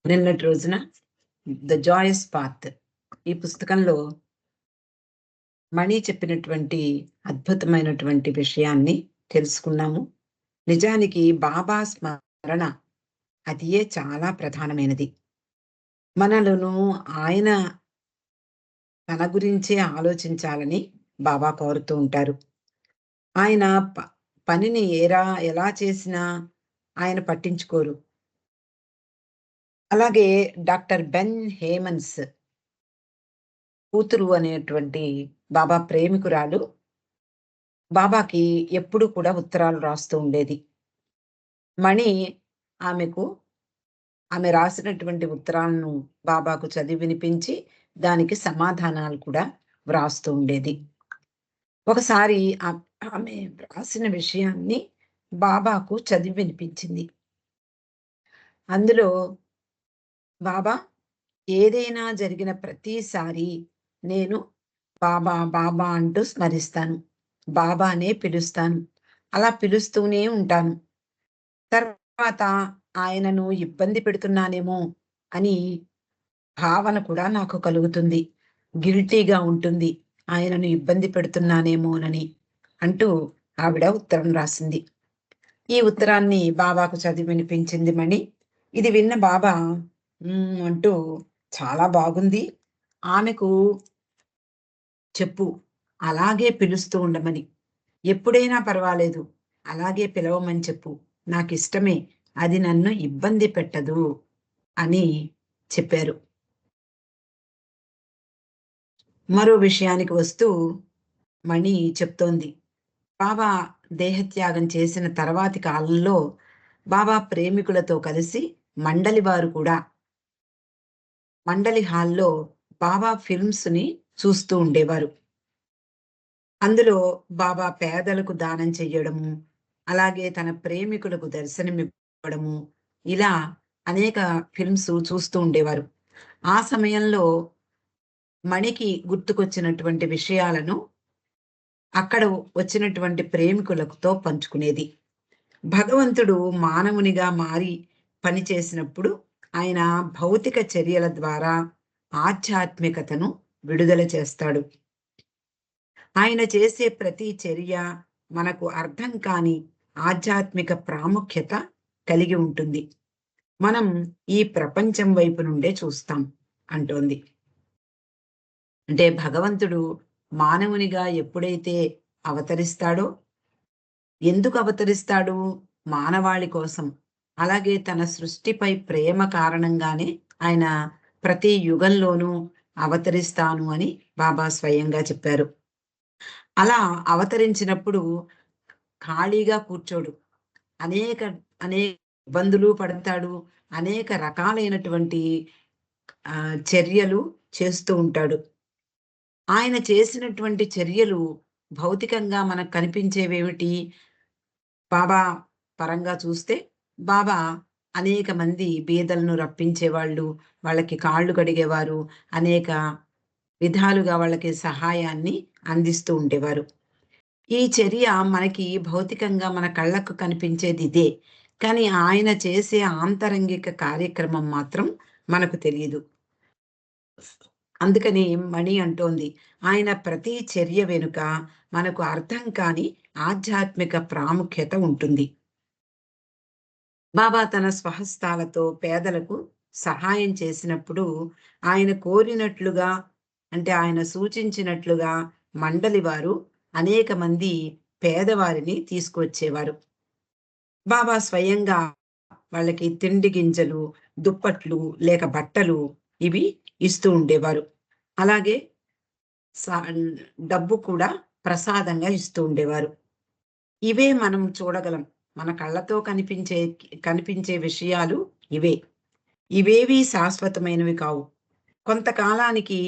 నిన్నటి రోజున 'the Joyce path' ఈ పుస్తకంలో మణి చెప్పినటువంటి అద్భుతమైనటువంటి విషయాన్ని తెలుసుకున్నాము. నిజానికి బాబా స్మరణ అదియే చాలా ప్రధానమైనది. మనలను ఆయన తన గురించే ఆలోచించాలని బాబా కోరుతూ ఉంటారు. ఆయన పనిని ఎలా చేసినా ఆయన పట్టించుకోరు. అలాగే డాక్టర్ బెన్ హేమన్స్ కూతురు అనేటువంటి బాబా ప్రేమికురాలు బాబాకి ఎప్పుడు కూడా ఉత్తరాలు రాస్తూ ఉండేది. మణి ఆమె రాసినటువంటి ఉత్తరాలను బాబాకు చదివి వినిపించి దానికి సమాధానాలు కూడా వ్రాస్తూ ఉండేది. ఒకసారి ఆమె రాసిన విషయాన్ని బాబాకు చదివి వినిపించింది. అందులో బాబా, ఏదైనా జరిగిన ప్రతిసారి నేను బాబా బాబా అంటూ స్మరిస్తాను, బాబానే పిలుస్తాను, అలా పిలుస్తూనే ఉంటాను. తర్వాత ఆయనను ఇబ్బంది పెడుతున్నానేమో అని భావన కూడా నాకు కలుగుతుంది, గిల్టీగా ఉంటుంది, ఆయనను ఇబ్బంది పెడుతున్నానేమోనని అంటూ ఆవిడ ఉత్తరం రాసింది. ఈ ఉత్తరాన్ని బాబాకు చదివి వినిపించింది మణి. ఇది విన్న బాబా అంటూ చాలా బాగుంది, ఆమెకు చెప్పు అలాగే పిలుస్తూ ఉండమని, ఎప్పుడైనా పర్వాలేదు అలాగే పిలవమని చెప్పు, నాకు ఇష్టమే, అది నన్ను ఇబ్బంది పెట్టదు అని చెప్పారు. మరో విషయానికి వస్తూ మణి చెప్తోంది, బాబా దేహత్యాగం చేసిన తర్వాతి కాలంలో బాబా ప్రేమికులతో కలిసి మండలి హాల్లో బాబా ఫిల్మ్స్ ని చూస్తూ ఉండేవారు. అందులో బాబా పేదలకు దానం చెయ్యడము, అలాగే తన ప్రేమికులకు దర్శనమివ్వడము, ఇలా అనేక ఫిల్మ్స్ చూస్తూ ఉండేవారు. ఆ సమయంలో మణికి గుర్తుకొచ్చినటువంటి విషయాలను అక్కడ వచ్చినటువంటి ప్రేమికులతో పంచుకునేది. భగవంతుడు మానవునిగా మారి పనిచేసినప్పుడు ఆయన భౌతిక చర్యల ద్వారా ఆధ్యాత్మికతను విడుదల చేస్తాడు. ఆయన చేసే ప్రతి చర్య మనకు అర్థం కాని ఆధ్యాత్మిక ప్రాముఖ్యత కలిగి ఉంటుంది. మనం ఈ ప్రపంచం వైపు నుండే చూస్తాం అంటోంది. అంటే భగవంతుడు మానవునిగా ఎప్పుడైతే అవతరిస్తాడో, ఎందుకు అవతరిస్తాడు? మానవాళి కోసం. అలాగే తన సృష్టిపై ప్రేమ కారణంగానే ఆయన ప్రతి యుగంలోనూ అవతరిస్తాను అని బాబా స్వయంగా చెప్పారు. అలా అవతరించినప్పుడు ఖాళీగా కూర్చోడు, అనేక అనేక ఇబ్బందులు పడతాడు, అనేక రకాలైనటువంటి చర్యలు చేస్తూ ఉంటాడు. ఆయన చేసినటువంటి చర్యలు భౌతికంగా మనకు కనిపించేవేమిటి? బాబా పరంగా చూస్తే బాబా అనేక మంది బీదలను రప్పించేవాళ్ళు, వాళ్ళకి కాళ్ళు కడిగేవారు, అనేక విధాలుగా వాళ్ళకి సహాయాన్ని అందిస్తూ ఉండేవారు. ఈ చర్య మనకి భౌతికంగా మన కళ్ళకు కనిపించేది ఇదే, కానీ ఆయన చేసే ఆంతరంగిక కార్యక్రమం మాత్రం మనకు తెలియదు. అందుకని మణి అంటోంది, ఆయన ప్రతి చర్య వెనుక మనకు అర్థం కాని ఆధ్యాత్మిక ప్రాముఖ్యత ఉంటుంది. బాబా తన స్వహస్తాలతో పేదలకు సహాయం చేసినప్పుడు ఆయన కోరినట్లుగా, అంటే ఆయన సూచించినట్లుగా మండలి వారు అనేక మంది పేదవారిని తీసుకువచ్చేవారు. బాబా స్వయంగా వాళ్ళకి తిండి గింజలు, దుప్పట్లు లేక బట్టలు ఇవి ఇస్తూ ఉండేవారు. అలాగే డబ్బు కూడా ప్రసాదంగా ఇస్తూ ఉండేవారు. ఇవే మనం చూడగలం, మన కళ్ళతో కనిపించే విషయాలు ఇవే. ఇవేవి శాశ్వతమైనవి కావు. కొంతకాలానికి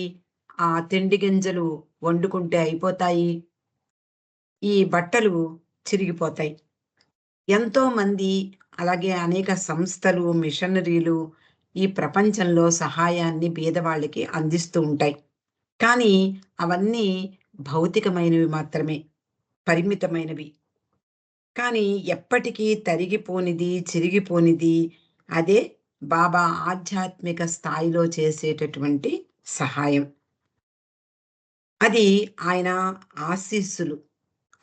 ఆ తిండి గింజలు వండుకుంటే అయిపోతాయి, ఈ బట్టలు చిరిగిపోతాయి. ఎంతో మంది, అలాగే అనేక సంస్థలు, మిషనరీలు ఈ ప్రపంచంలో సహాయాన్ని పేదవాళ్ళకి అందిస్తూ ఉంటాయి. కానీ అవన్నీ భౌతికమైనవి మాత్రమే, పరిమితమైనవి. కానీ ఎప్పటికీ తరిగిపోనిది, చిరిగిపోనిది అదే బాబా ఆధ్యాత్మిక స్థాయిలో చేసేటటువంటి సహాయం. అది ఆయన ఆశీస్సులు.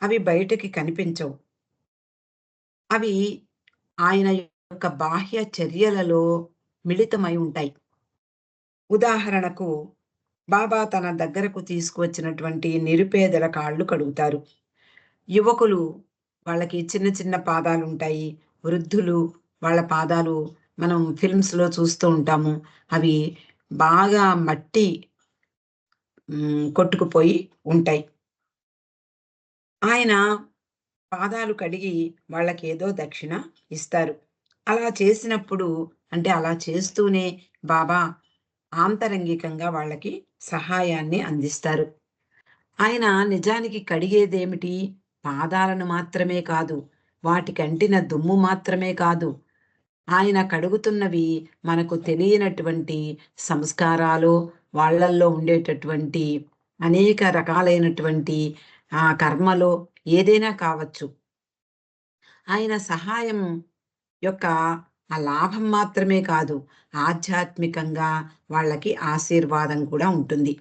అవి బయటకి కనిపించవు. అవి ఆయన యొక్క బాహ్య చర్యలలో మిళితమై ఉంటాయి. ఉదాహరణకు బాబా తన దగ్గరకు తీసుకువచ్చినటువంటి నిరుపేదల కాళ్ళు కడుగుతారు. యువకులు వాళ్ళకి చిన్న చిన్న పాదాలుంటాయి. వృద్ధులు వాళ్ళ పాదాలు మనం ఫిల్మ్స్‌లో చూస్తూ ఉంటాము. అవి బాగా మట్టి కొట్టుకుపోయి ఉంటాయి. ఆయన పాదాలు కడిగి వాళ్ళకేదో దక్షిణ ఇస్తారు. అలా చేసినప్పుడు అంటే అలా చేస్తూనే బాబా ఆంతరంగికంగా వాళ్ళకి సహాయాన్ని అందిస్తారు. ఆయన నిజానికి కడిగేదేమిటి? పాదాలను మాత్రమే కాదు. వాటికంటిన దుమ్ము మాత్రమే కాదు. ఆయన కడుగుతున్నవి మనకు తెలియనటువంటి సంస్కారాలో, వాళ్ళల్లో ఉండేటటువంటి అనేక రకాలైనటువంటి కర్మలో ఏదైనా కావచ్చు. ఆయన సహాయం యొక్క ఆ లాభం మాత్రమే కాదు, ఆధ్యాత్మికంగా వాళ్ళకి ఆశీర్వాదం కూడా ఉంటుంది.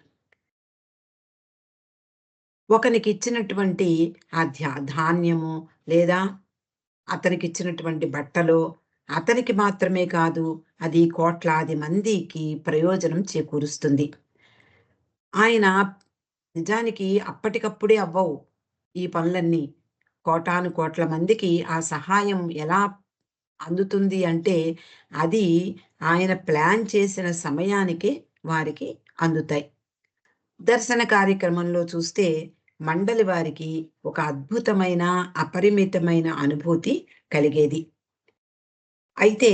ఒకనికిచ్చినటువంటి ఆ ధాన్యము లేదా అతనికిచ్చినటువంటి బట్టలో అతనికి మాత్రమే కాదు, అది కోట్లాది మందికి ప్రయోజనం చేకూరుస్తుంది. ఆయన నిజానికి అప్పటికప్పుడే అవ్వవు ఈ పనులన్నీ. కోటాను కోట్ల మందికి ఆ సహాయం ఎలా అందుతుంది అంటే, అది ఆయన ప్లాన్ చేసిన సమయానికే వారికి అందుతాయి. దర్శన కార్యక్రమంలో చూస్తే మండలి వారికి ఒక అద్భుతమైన, అపరిమితమైన అనుభూతి కలిగేది. అయితే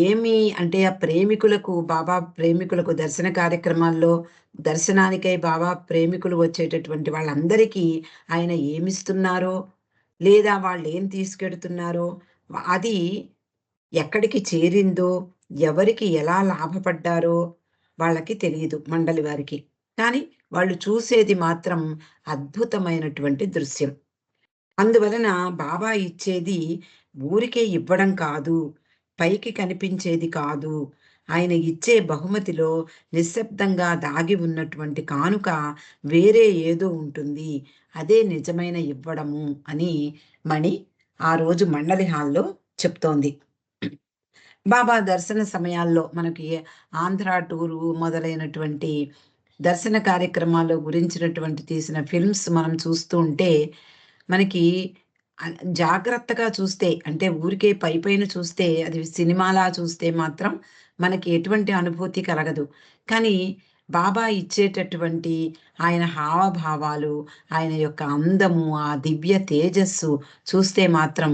ఏమి అంటే ఆ ప్రేమికులకు బాబా ప్రేమికులకు దర్శన కార్యక్రమాల్లో దర్శనానికై బాబా ప్రేమికులు వచ్చేటటువంటి వాళ్ళందరికీ ఆయన ఏమిస్తున్నారో, లేదా వాళ్ళేం తీసుకెడుతున్నారో అది ఎక్కడికి చేరిందో, ఎవరికి ఎలా లాభపడ్డారో వాళ్ళకి తెలీదు మండలి వారికి. కానీ వాళ్ళు చూసేది మాత్రం అద్భుతమైనటువంటి దృశ్యం. అందువలన బాబా ఇచ్చేది ఊరికే ఇవ్వడం కాదు. పైకి కనిపించేది కాదు. ఆయన ఇచ్చే బహుమతిలో నిశ్శబ్దంగా దాగి ఉన్నటువంటి కానుక వేరే ఏదో ఉంటుంది. అదే నిజమైన ఇవ్వడము అని మణి ఆ రోజు మండలి హాల్‌లో చెప్తోంది. బాబా దర్శన సమయాల్లో మనకి ఆంధ్ర టూరు మొదలైనటువంటి దర్శన కార్యక్రమాల గురించినటువంటి తీసిన ఫిల్మ్స్ మనం చూస్తూ ఉంటే, మనకి జాగ్రత్తగా చూస్తే అంటే ఊరికే పైపైన చూస్తే అది సినిమాలా చూస్తే మాత్రం మనకి ఎటువంటి అనుభూతి కలగదు. కానీ బాబా ఇచ్చేటటువంటి ఆయన హావభావాలు, ఆయన యొక్క అందము, ఆ దివ్య తేజస్సు చూస్తే మాత్రం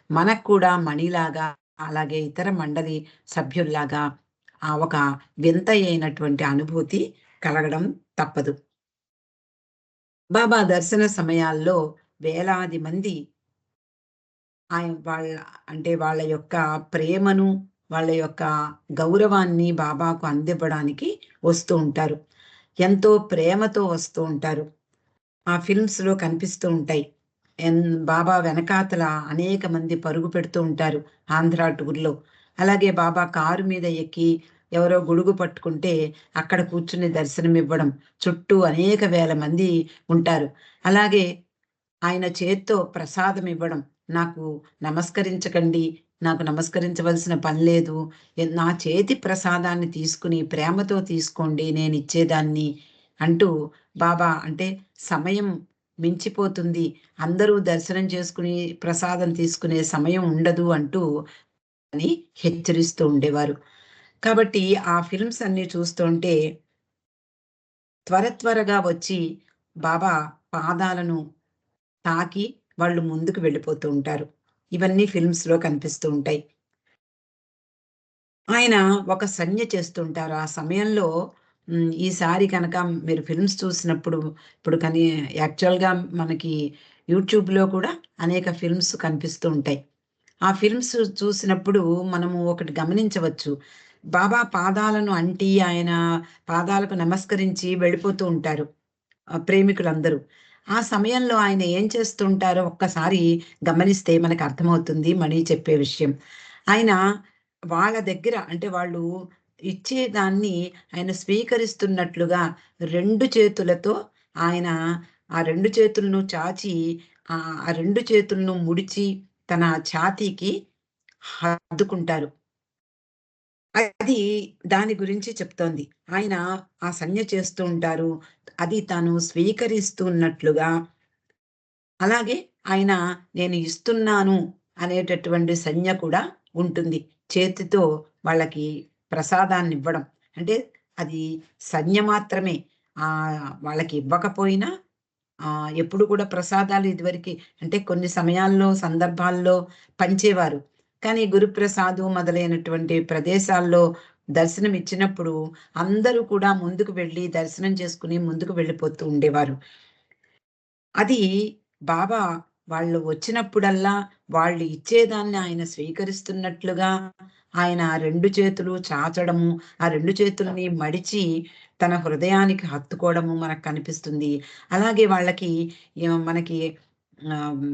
మనకు కూడా మణిలాగా అలాగే ఇతర మండలి సభ్యుల్లాగా ఒక వింతైనటువంటి అనుభూతి కలగడం తప్పదు. బాబా దర్శన సమయాల్లో వేలాది మంది వాళ్ళ అంటే వాళ్ళ యొక్క ప్రేమను, వాళ్ళ యొక్క గౌరవాన్ని బాబాకు అందివ్వడానికి వస్తూ ఉంటారు. ఎంతో ప్రేమతో వస్తూ ఉంటారు. ఆ ఫిల్మ్స్‌లో కనిపిస్తూ ఉంటాయి. ఎన్ బాబా వెనకాతల అనేక మంది పరుగు పెడుతూ ఉంటారు ఆంధ్ర టూర్‌లో. అలాగే బాబా కారు మీద ఎక్కి ఎవరో గొడుగు పట్టుకుంటే అక్కడ కూర్చుని దర్శనమివ్వడం. చుట్టూ అనేక వేల మంది ఉంటారు. అలాగే ఆయన చేత్తో ప్రసాదం ఇవ్వడం. నాకు నమస్కరించకండి. నాకు నమస్కరించవలసిన పని లేదు. నా చేతి ప్రసాదాన్ని తీసుకుని ప్రేమతో తీసుకోండి నేనిచ్చేదాన్ని అంటూ బాబా అంటే సమయం మించిపోతుంది. అందరూ దర్శనం చేసుకుని ప్రసాదం తీసుకునే సమయం ఉండదు అంటూ అని హెచ్చరిస్తూ ఉండేవారు. కాబట్టి ఆ ఫిల్మ్స్ అన్నీ చూస్తుంటే త్వరగా వచ్చి బాబా పాదాలను తాకి వాళ్ళు ముందుకు వెళ్ళిపోతూ ఉంటారు. ఇవన్నీ ఫిల్మ్స్‌లో కనిపిస్తూ ఉంటాయి. ఆయన ఒక సంజ్ఞ చేస్తుంటారు. ఆ సమయంలో ఈసారి కనుక మీరు ఫిల్మ్స్ చూసినప్పుడు ఇప్పుడు కానీ యాక్చువల్‌గా మనకి యూట్యూబ్‌లో కూడా అనేక ఫిల్మ్స్ కనిపిస్తూ ఉంటాయి. ఆ ఫిల్మ్స్ చూసినప్పుడు మనము ఒకటి గమనించవచ్చు. బాబా పాదాలను అంటి ఆయన పాదాలకు నమస్కరించి వెళ్ళిపోతూ ఉంటారు. ప్రేమికులందరూ. ఆ సమయంలో ఆయన ఏం చేస్తుంటారో ఒక్కసారి గమనిస్తే మనకు అర్థమవుతుంది మణి చెప్పే విషయం. ఆయన వాళ్ళ దగ్గర అంటే వాళ్ళు ఇచ్చేదాన్ని ఆయన స్వీకరిస్తున్నట్లుగా 2 చేతులతో ఆయన ఆ 2 చేతులను చాచి ఆ 2 చేతులను ముడిచి తన ఛాతీకి హత్తుకుంటారు. అది దాని గురించి చెప్తోంది. ఆయన ఆ సంజ్ఞ చేస్తూ ఉంటారు. అది తాను స్వీకరిస్తున్నట్లుగా అలాగే ఆయన నేను ఇస్తున్నాను అనేటటువంటి సంజ్ఞ కూడా ఉంటుంది. చేతితో వాళ్ళకి ప్రసాదాన్నివ్వడం. అంటే అది సంజ్ఞ మాత్రమే. వాళ్ళకి ఇవ్వకపోయినా ఎప్పుడు కూడా ప్రసాదాలు ఇదివరకి అంటే కొన్ని సమయాల్లో, సందర్భాల్లో పంచేవారు. కానీ గురుప్రసాదు మొదలైనటువంటి ప్రదేశాల్లో దర్శనమిచ్చినప్పుడు అందరూ కూడా ముందుకు వెళ్లి దర్శనం చేసుకొని ముందుకు వెళ్ళిపోతూ ఉండేవారు. అది బాబా వాళ్ళు వచ్చినప్పుడల్లా వాళ్ళు ఇచ్చేదాన్ని ఆయన స్వీకరిస్తున్నట్లుగా ఆయన 2 చేతులు చాచడము, ఆ 2 చేతులని మడిచి తన హృదయానికి హత్తుకోవడము మనకు కనిపిస్తుంది. అలాగే వాళ్ళకి మనకి ఆహ్,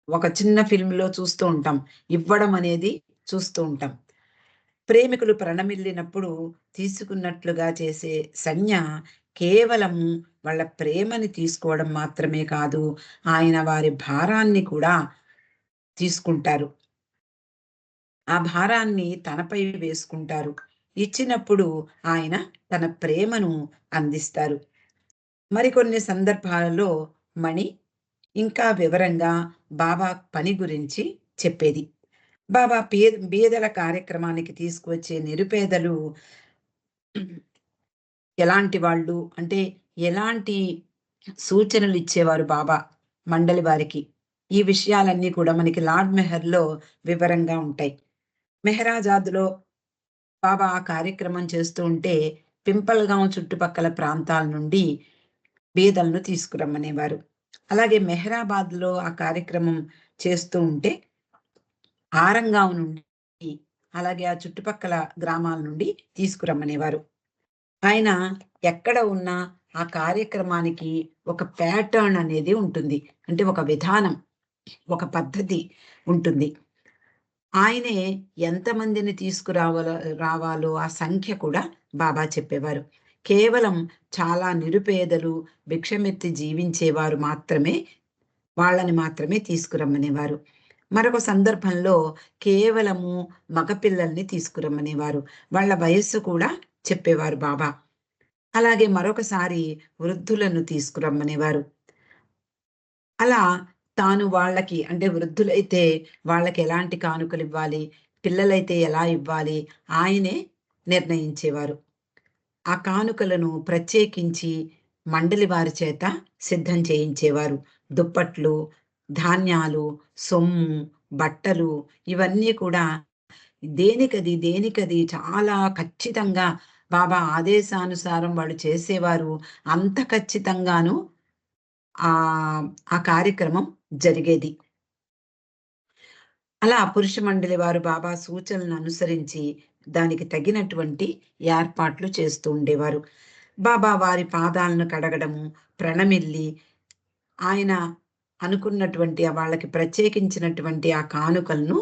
ఒక చిన్న ఫిల్మ్‌లో చూస్తూ ఉంటాం. ఇవ్వడం అనేది చూస్తూ ఉంటాం. ప్రేమికులు ప్రణమిల్లినప్పుడు తీసుకున్నట్లుగా చేసే సంజ్ఞ కేవలం వాళ్ళ ప్రేమని తీసుకోవడం మాత్రమే కాదు, ఆయన వారి భారాన్ని కూడా తీసుకుంటారు. ఆ భారాన్ని తనపై వేసుకుంటారు. ఇచ్చినప్పుడు ఆయన తన ప్రేమను అందిస్తారు. మరికొన్ని సందర్భాలలో మణి ఇంకా వివరంగా బాబా పని గురించి చెప్పేది. బాబా బీదల కార్యక్రమానికి తీసుకువచ్చే నిరుపేదలు ఎలాంటి వాళ్ళు అంటే, ఎలాంటి సూచనలిచ్చేవారు బాబా మండలి వారికి. ఈ విషయాలన్నీ కూడా మనకి లార్డ్ మెహర్‌లో వివరంగా ఉంటాయి. మెహరాజాద్‌లో బాబా ఆ కార్యక్రమం చేస్తూ ఉంటే, పింపల్గాం చుట్టుపక్కల ప్రాంతాల నుండి బీదలను తీసుకురమ్మనేవారు. అలాగే మెహరాబాద్‌లో ఆ కార్యక్రమం చేస్తూ ఉంటే, ఆరంగాం నుండి, అలాగే ఆ చుట్టుపక్కల గ్రామాల నుండి తీసుకురమ్మనేవారు. ఆయన ఎక్కడ ఉన్నా ఆ కార్యక్రమానికి ఒక ప్యాటర్న్ అనేది ఉంటుంది. అంటే ఒక విధానం, ఒక పద్ధతి ఉంటుంది. ఆయనే ఎంతమందిని రావాలో ఆ సంఖ్య కూడా బాబా చెప్పేవారు. కేవలం చాలా నిరుపేదలు, భిక్షమెత్తి జీవించేవారు మాత్రమే వాళ్ళని మాత్రమే తీసుకురమ్మనేవారు. మరొక సందర్భంలో కేవలము మగపిల్లల్ని తీసుకురమ్మనేవారు. వాళ్ళ వయస్సు కూడా చెప్పేవారు బాబా. అలాగే మరొకసారి వృద్ధులను తీసుకురమ్మనేవారు. అలా తాను వాళ్ళకి అంటే వృద్ధులైతే వాళ్ళకెలాంటి కానుకలివ్వాలి, పిల్లలైతే ఎలా ఇవ్వాలి ఆయనే నిర్ణయించేవారు. ఆ కానుకలను ప్రత్యేకించి మండలి వారి చేత సిద్ధం చేయించేవారు. దుప్పట్లు, ధాన్యాలు, సొమ్ము, బట్టలు ఇవన్నీ కూడా దేనికది చాలా ఖచ్చితంగా బాబా ఆదేశానుసారం వాళ్ళు చేసేవారు. అంత ఖచ్చితంగాను ఆ కార్యక్రమం జరిగేది. అలా పురుష మండలి వారు బాబా సూచనలను అనుసరించి దానికి తగినటువంటి ఏర్పాట్లు చేస్తూ ఉండేవారు. బాబా వారి పాదాలను కడగడము, ప్రణమిల్లి ఆయన అనుకున్నటువంటి వాళ్ళకి ప్రత్యేకించినటువంటి ఆ కానుకలను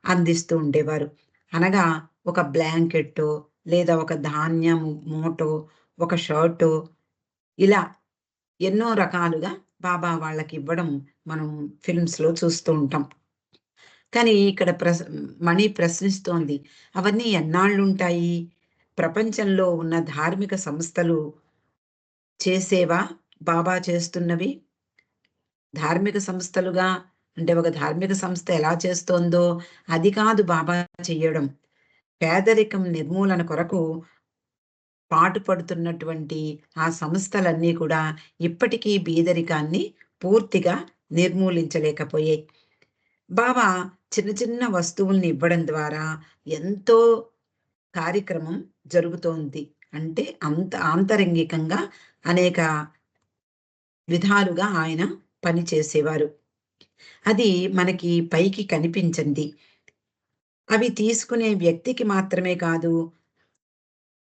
అందిస్తూ ఉండేవారు. అనగా ఒక బ్లాంకెట్టో, లేదా ఒక ధాన్యము మూటో, ఒక షర్టో ఇలా ఎన్నో రకాలుగా బాబా వాళ్ళకివ్వడం మనం ఫిల్మ్స్‌లో చూస్తూ ఉంటాం. కానీ ఇక్కడ మణి ప్రశ్నిస్తోంది. అవన్నీ ఎన్నాళ్ళుంటాయి? ప్రపంచంలో ఉన్న ధార్మిక సంస్థలు చేసేవా బాబా చేస్తున్నవి? ధార్మిక సంస్థలుగా అంటే ఒక ధార్మిక సంస్థ ఎలా చేస్తోందో అది కాదు బాబా చెయ్యడం. పేదరికం నిర్మూలన కొరకు పాటుపడుతున్నటువంటి ఆ సంస్థలన్నీ కూడా ఇప్పటికీ బీదరికాన్ని పూర్తిగా నిర్మూలించలేకపోయాయి. బాబా చిన్న చిన్న వస్తువుల్ని ఇవ్వడం ద్వారా ఎంతో కార్యక్రమం జరుగుతోంది. అంటే అంత ఆంతరంగికంగా అనేక విధాలుగా ఆయన పని చేసేవారు. అది మనకి పైకి కనిపించంది. అవి తీసుకునే వ్యక్తికి మాత్రమే కాదు,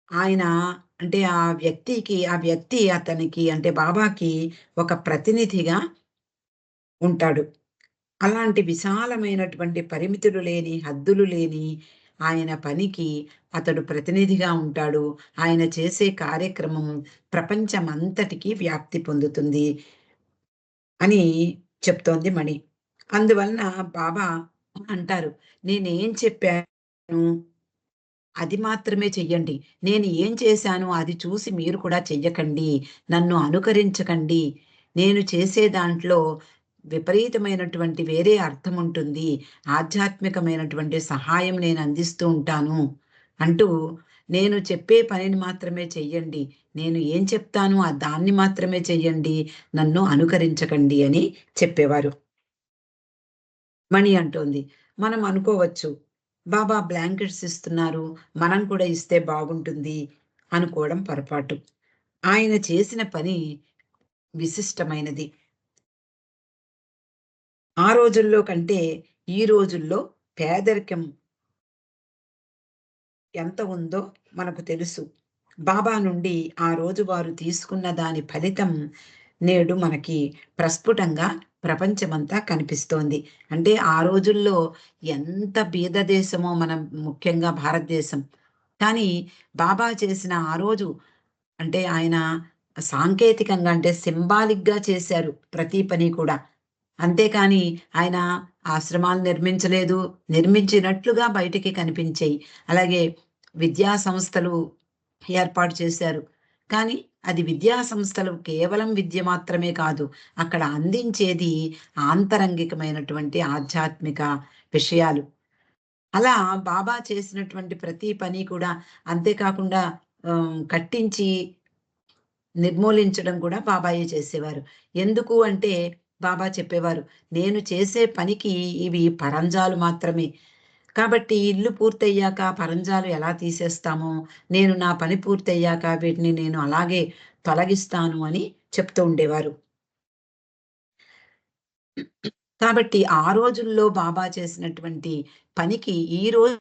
ఆయన అంటే ఆ వ్యక్తి అతనికి అంటే బాబాకి ఒక ప్రతినిధిగా ఉంటాడు. అలాంటి విశాలమైనటువంటి పరిమితులు లేని, హద్దులు లేని ఆయన పనికి అతడు ప్రతినిధిగా ఉంటాడు. ఆయన చేసే కార్యక్రమం ప్రపంచమంతటికి వ్యాప్తి పొందుతుంది అని చెప్తోంది మణి. అందువలన బాబా అంటారు, "నేనేం చెప్పాను అది మాత్రమే చెయ్యండి. నేను ఏం చేశానో అది చూసి మీరు కూడా చెయ్యకండి. నన్ను అనుకరించకండి. నేను చేసే దాంట్లో విపరీతమైనటువంటి వేరే అర్థముంటుంది. ఆధ్యాత్మికమైనటువంటి సహాయం నేను అందిస్తూ ఉంటాను" అంటూ, నేను చెప్పే పనిని మాత్రమే చెయ్యండి. నేను ఏం చెప్తానో దాన్ని మాత్రమే చెయ్యండి. నన్ను అనుకరించకండి అని చెప్పేవారు. మణి అంటోంది. మనం అనుకోవచ్చు, బాబా బ్లాంకెట్స్ ఇస్తున్నారు, మనం కూడా ఇస్తే బాగుంటుంది అనుకోవడం పొరపాటు. ఆయన చేసిన పని విశిష్టమైనది. ఆ రోజుల్లో కంటే ఈ రోజుల్లో పేదరికం ఎంత ఉందో మనకు తెలుసు. బాబా నుండి ఆ రోజు వారు తీసుకున్న దాని ఫలితం నేడు మనకి ప్రస్ఫుటంగా ప్రపంచమంతా కనిపిస్తోంది. అంటే ఆ రోజుల్లో ఎంత బీద దేశమో మనం, ముఖ్యంగా భారతదేశం. కానీ బాబా చేసిన ఆ రోజు, అంటే ఆయన సాంకేతికంగా, అంటే సింబాలిక్‌గా చేశారు ప్రతి పని కూడా. అంతేకాని ఆయన ఆశ్రమాలు నిర్మించలేదు. నిర్మించినట్లుగా బయటికి కనిపించాయి. అలాగే విద్యా సంస్థలు ఏర్పాటు చేశారు. కానీ అది విద్యా సంస్థలు కేవలం విద్య మాత్రమే కాదు. అక్కడ అందించేది ఆంతరంగికమైనటువంటి ఆధ్యాత్మిక విషయాలు. అలా బాబా చేసినటువంటి ప్రతి పని కూడా, అంతేకాకుండా కట్టించి నిర్మూలించడం కూడా బాబాయే చేసేవారు. ఎందుకు అంటే బాబా చెప్పేవారు, "నేను చేసే పనికి ఇవి పరంజాలు మాత్రమే. కాబట్టి ఇల్లు పూర్తయ్యాక పరంజాలు ఎలా తీసేస్తామో, నేను నా పని పూర్తయ్యాక వీటిని నేను అలాగే తొలగిస్తాను" అని చెప్తూ ఉండేవారు. కాబట్టి ఆ రోజుల్లో బాబా చేసినటువంటి పనికి ఈ రోజు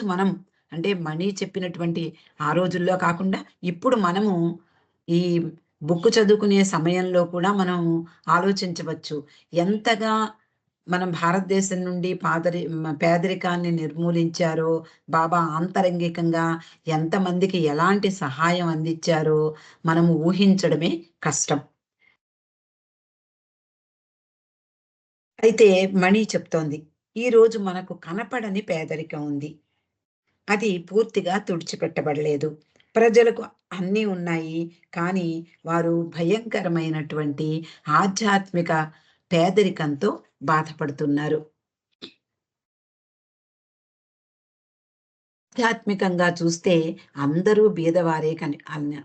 మనం, అంటే మణి చెప్పినటువంటి ఆ రోజుల్లో కాకుండా ఇప్పుడు మనము ఈ బుక్ చదువుకునే సమయంలో కూడా మనం ఆలోచించవచ్చు. ఎంతగా మనం భారతదేశం నుండి పేదరికాన్ని నిర్మూలించారో, బాబా ఆంతరంగికంగా ఎంతమందికి ఎలాంటి సహాయం అందించారో మనము ఊహించడమే కష్టం. అయితే మణి చెప్తోంది, "ఈరోజు మనకు కనపడని పేదరికం ఉంది. అది పూర్తిగా తుడిచిపెట్టబడలేదు. ప్రజలకు అన్నీ ఉన్నాయి. కానీ వారు భయంకరమైనటువంటి ఆధ్యాత్మిక పేదరికంతో బాధపడుతున్నారు. ఆధ్యాత్మికంగా చూస్తే అందరూ బీదవారే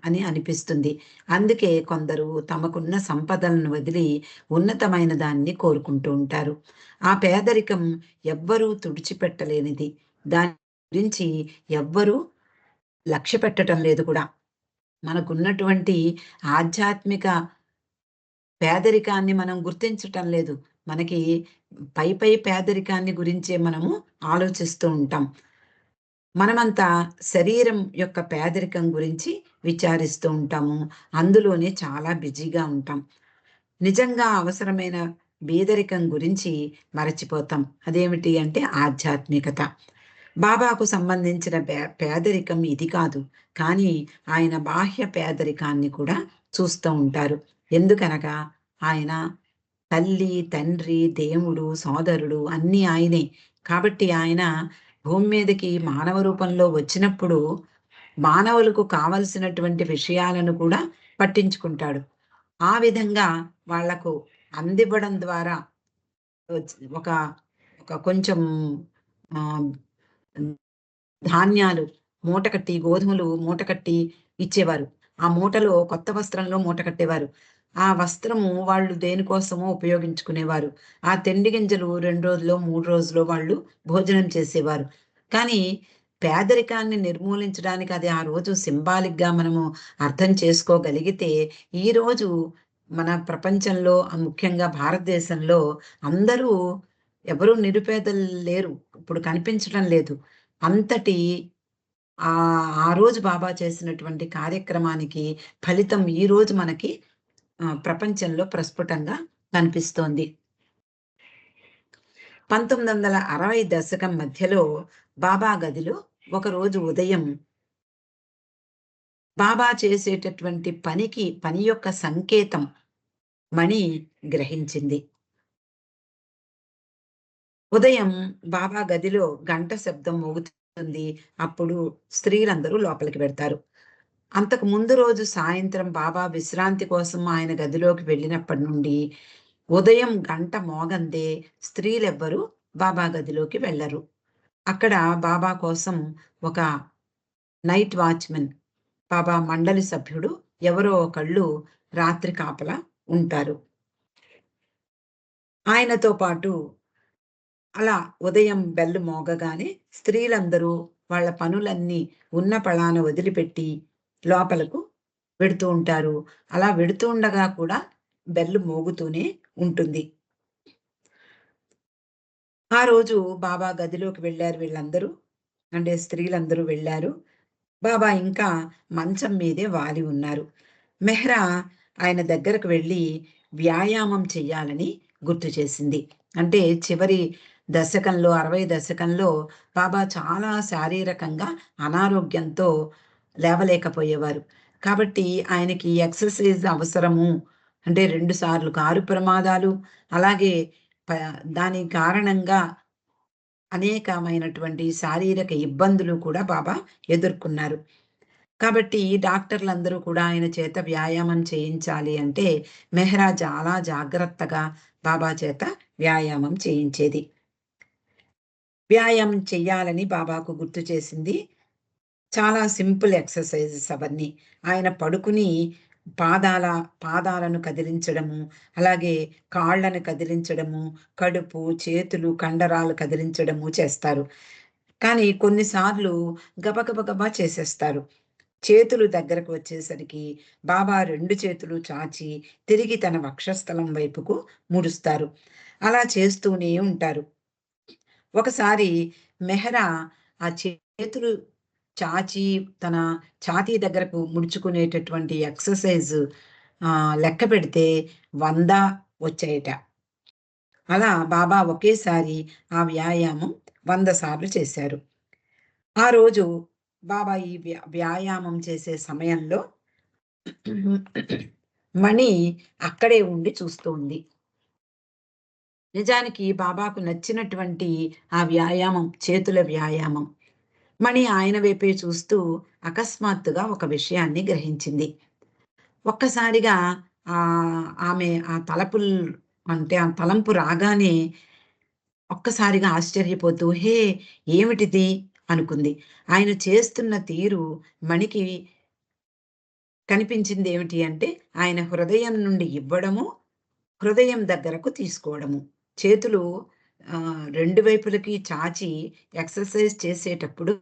అని అనిపిస్తుంది. అందుకే కొందరు తమకున్న సంపదలను వదిలి ఉన్నతమైన దాన్ని కోరుకుంటూ ఉంటారు. ఆ పేదరికం ఎవ్వరూ తుడిచిపెట్టలేనిది. దాని గురించి ఎవ్వరూ లక్ష్య పెట్టటం లేదు కూడా. మనకున్నటువంటి ఆధ్యాత్మిక పేదరికాన్ని మనం గుర్తించటం లేదు. మనకి పై పేదరికాన్ని గురించే మనము ఆలోచిస్తూ ఉంటాం. మనమంతా శరీరం యొక్క పేదరికం గురించి విచారిస్తూ ఉంటాము. అందులోనే చాలా బిజీగా ఉంటాం. నిజంగా అవసరమైన బీదరికం గురించి మరచిపోతాం. అదేమిటి అంటే ఆధ్యాత్మికత. బాబాకు సంబంధించిన పేదరికం ఇది కాదు. కానీ ఆయన బాహ్య పేదరికాన్ని కూడా చూస్తూ ఉంటారు. ఎందుకనగా ఆయన తల్లి, తండ్రి, దేవుడు, సోదరుడు అన్నీ ఆయనే. కాబట్టి ఆయన భూమి మీదకి మానవ రూపంలో వచ్చినప్పుడు మానవులకు కావలసినటువంటి విషయాలను కూడా పట్టించుకుంటాడు. ఆ విధంగా వాళ్లకు అందివ్వడం ద్వారా ఒక ఒక కొంచెం ఆహ్, ధాన్యాలు మూటకట్టి, గోధుమలు మూటకట్టి ఇచ్చేవారు. ఆ మూటలో కొత్త వస్త్రంలో మూట కట్టేవారు. ఆ వస్త్రము వాళ్ళు దేనికోసమో ఉపయోగించుకునేవారు. ఆ తిండి గింజలు 2 రోజులో, 3 రోజులో వాళ్ళు భోజనం చేసేవారు. కానీ పేదరికాన్ని నిర్మూలించడానికి అది ఆ రోజు సింబాలిక్‌గా మనము అర్థం చేసుకోగలిగితే, ఈరోజు మన ప్రపంచంలో, ముఖ్యంగా భారతదేశంలో అందరూ, ఎవరు నిరుపేదలు లేరు. ఇప్పుడు కనిపించటం లేదు. అంతటి ఆ రోజు బాబా చేసినటువంటి కార్యక్రమానికి ఫలితం ఈరోజు మనకి ప్రపంచంలో ప్రస్ఫుటంగా కనిపిస్తోంది. 1960 దశకం మధ్యలో బాబా గదిలో ఒకరోజు ఉదయం బాబా చేసేటటువంటి పని యొక్క సంకేతం మణి గ్రహించింది. ఉదయం బాబా గదిలో గంట శబ్దం మోగుతుంది. అప్పుడు స్త్రీలందరూ లోపలికి వెళ్తారు. అంతకు ముందు రోజు సాయంత్రం బాబా విశ్రాంతి కోసం ఆయన గదిలోకి వెళ్ళినప్పటి నుండి ఉదయం గంట మోగందే స్త్రీలెవ్వరూ బాబా గదిలోకి వెళ్ళరు. అక్కడ బాబా కోసం ఒక నైట్ వాచ్‌మెన్, బాబా మండలి సభ్యుడు ఎవరో ఒకళ్ళు రాత్రి కాపలా ఉంటారు. ఆయనతో పాటు అలా ఉదయం బెల్ మోగగానే స్త్రీలందరూ వాళ్ళ పనులన్నీ ఉన్న పళాన వదిలిపెట్టి లోపలకు వెడుతూ ఉంటారు. అలా వెడుతూ ఉండగా కూడా బెల్ మోగుతూనే ఉంటుంది. ఆ రోజు బాబా గదిలోకి వెళ్లారు వీళ్ళందరూ. అంటే స్త్రీలందరూ వెళ్లారు. బాబా ఇంకా మంచం మీదే వాలి ఉన్నారు. మెహ్రా ఆయన దగ్గరకు వెళ్లి వ్యాయామం చెయ్యాలని గుర్తు చేసింది. అంటే చివరి దశకంలో 60 దశకంలో బాబా చాలా శారీరకంగా అనారోగ్యంతో లేవలేకపోయేవారు. కాబట్టి ఆయనకి ఎక్సర్‌సైజ్ అవసరము. అంటే 2 సార్లు కారు ప్రమాదాలు, అలాగే ప దాని కారణంగా అనేకమైనటువంటి శారీరక ఇబ్బందులు కూడా బాబా ఎదుర్కొన్నారు. కాబట్టి డాక్టర్లందరూ కూడా ఆయన చేత వ్యాయామం చేయించాలి అంటే, మెహ్రా చాలా జాగ్రత్తగా బాబా చేత వ్యాయామం చేయించేది. వ్యాయామం చెయ్యాలని బాబాకు గుర్తు చేసింది. చాలా సింపుల్ ఎక్సర్‌సైజెస్ అవన్నీ. ఆయన పడుకుని పాదాల పాదాలను కదిలించడము, అలాగే కాళ్ళను కదిలించడము, కడుపు, చేతులు, కండరాలు కదిలించడము చేస్తారు. కానీ కొన్నిసార్లు గబగబా చేసేస్తారు. చేతులు దగ్గరకు వచ్చేసరికి బాబా 2 చేతులు చాచి తిరిగి తన వక్షస్థలం వైపుకు ముడుస్తారు. అలా చేస్తూనే ఉంటారు. ఒకసారి మెహ్రా ఆ చేతులు చాచి తన ఛాతీ దగ్గరకు ముడుచుకునేటటువంటి ఎక్సర్‌సైజ్ లెక్క పెడితే 100 వచ్చాయట. అలా బాబా ఒకేసారి ఆ వ్యాయామం 100 సార్లు చేశారు. ఆ రోజు బాబా ఈ వ్యాయామం చేసే సమయంలో మణి అక్కడే ఉండి చూస్తూ ఉంది. నిజానికి బాబాకు నచ్చినటువంటి ఆ వ్యాయామం, చేతుల వ్యాయామం. మణి ఆయన వైపే చూస్తూ అకస్మాత్తుగా ఒక విషయాన్ని గ్రహించింది. ఒక్కసారిగా ఆమె ఆ తలపుల్ అంటే ఆ తలంపు రాగానే ఒక్కసారిగా ఆశ్చర్యపోతూ, "హే! ఏమిటిది?" అనుకుంది. ఆయన చేస్తున్న తీరు మణికి కనిపించిందేమిటి అంటే, ఆయన హృదయం నుండి ఇవ్వడము, హృదయం దగ్గరకు తీసుకోవడము. చేతులు 2 వైపులకి చాచి ఎక్సర్‌సైజ్ చేసేటప్పుడు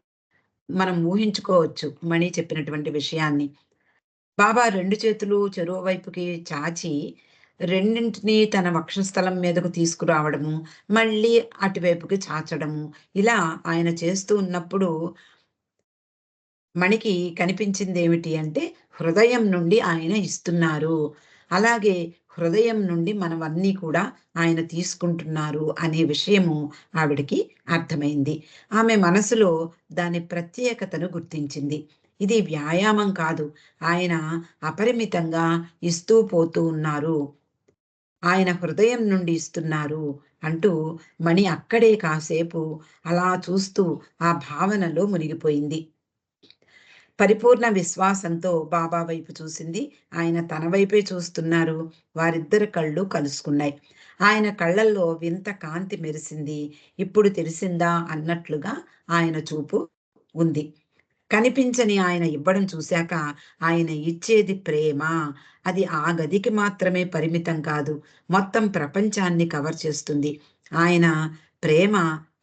మనం ఊహించుకోవచ్చు మణి చెప్పినటువంటి విషయాన్ని. బాబా 2 చేతులు చెరో వైపుకి చాచి, రెండింటిని తన వక్షస్థలం మీదకు తీసుకురావడము, మళ్ళీ అటువైపుకి చాచడము. ఇలా ఆయన చేస్తూ ఉన్నప్పుడు మణికి కనిపించిందేమిటి అంటే, హృదయం నుండి ఆయన ఇస్తున్నారు. అలాగే హృదయం నుండి మనవన్నీ కూడా ఆయన తీసుకుంటున్నారు అనే విషయము ఆవిడకి అర్థమైంది. ఆమె మనసులో దాని ప్రత్యేకతను గుర్తించింది. ఇది వ్యాయామం కాదు. ఆయన అపరిమితంగా ఇస్తూ పోతూ ఉన్నారు. ఆయన హృదయం నుండి ఇస్తున్నారు అంటూ మణి అక్కడే కాసేపు అలా చూస్తూ ఆ భావనలో మునిగిపోయింది. పరిపూర్ణ విశ్వాసంతో బాబా వైపు చూసింది. ఆయన తన వైపే చూస్తున్నారు. వారిద్దరి కళ్ళు కలుసుకున్నాయి. ఆయన కళ్ళల్లో వింత కాంతి మెరిసింది. ఇప్పుడు తెలిసిందా అన్నట్లుగా ఆయన చూపు ఉంది. కనిపించని ఆయన ఇవ్వడం చూశాక ఆయన ఇచ్చేది ప్రేమ. అది ఆ గదికి మాత్రమే పరిమితం కాదు. మొత్తం ప్రపంచాన్ని కవర్ చేస్తుంది. ఆయన ప్రేమ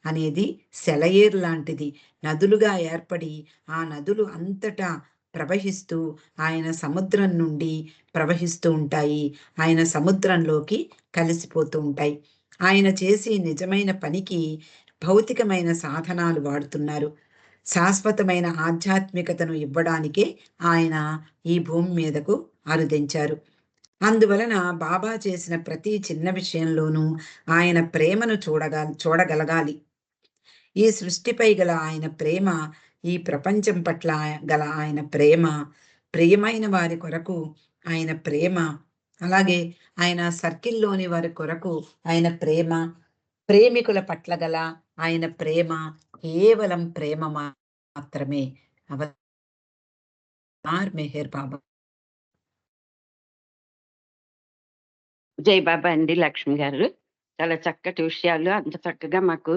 అనేది సెలయేరు లాంటిది. నదులుగా ఏర్పడి ఆ నదులు అంతటా ప్రవహిస్తూ ఆయన సముద్రం నుండి ప్రవహిస్తూ ఉంటాయి. ఆయన సముద్రంలోకి కలిసిపోతూ ఉంటాయి. ఆయన చేసే నిజమైన పనికి భౌతికమైన సాధనాలు వాడుతున్నారు. శాశ్వతమైన ఆధ్యాత్మికతను ఇవ్వడానికే ఆయన ఈ భూమి మీదకు అరుదించారు. అందువలన బాబా చేసిన ప్రతి చిన్న విషయంలోనూ ఆయన ప్రేమను చూడగలగాలి. ఈ సృష్టిపై గల ఆయన ప్రేమ, ఈ ప్రపంచం పట్ల గల ఆయన ప్రేమ, ప్రియమైన వారి కొరకు ఆయన ప్రేమ, అలాగే ఆయన సర్కిల్‌లోని వారి కొరకు ఆయన ప్రేమ, ప్రేమికుల పట్ల గల ఆయన ప్రేమ కేవలం ప్రేమ మాత్రమే. అవతార్ మెహర్ బాబా. జై బాబా అండి లక్ష్మి గారు. చాలా చక్కటి విషయాలు అంత చక్కగా మాకు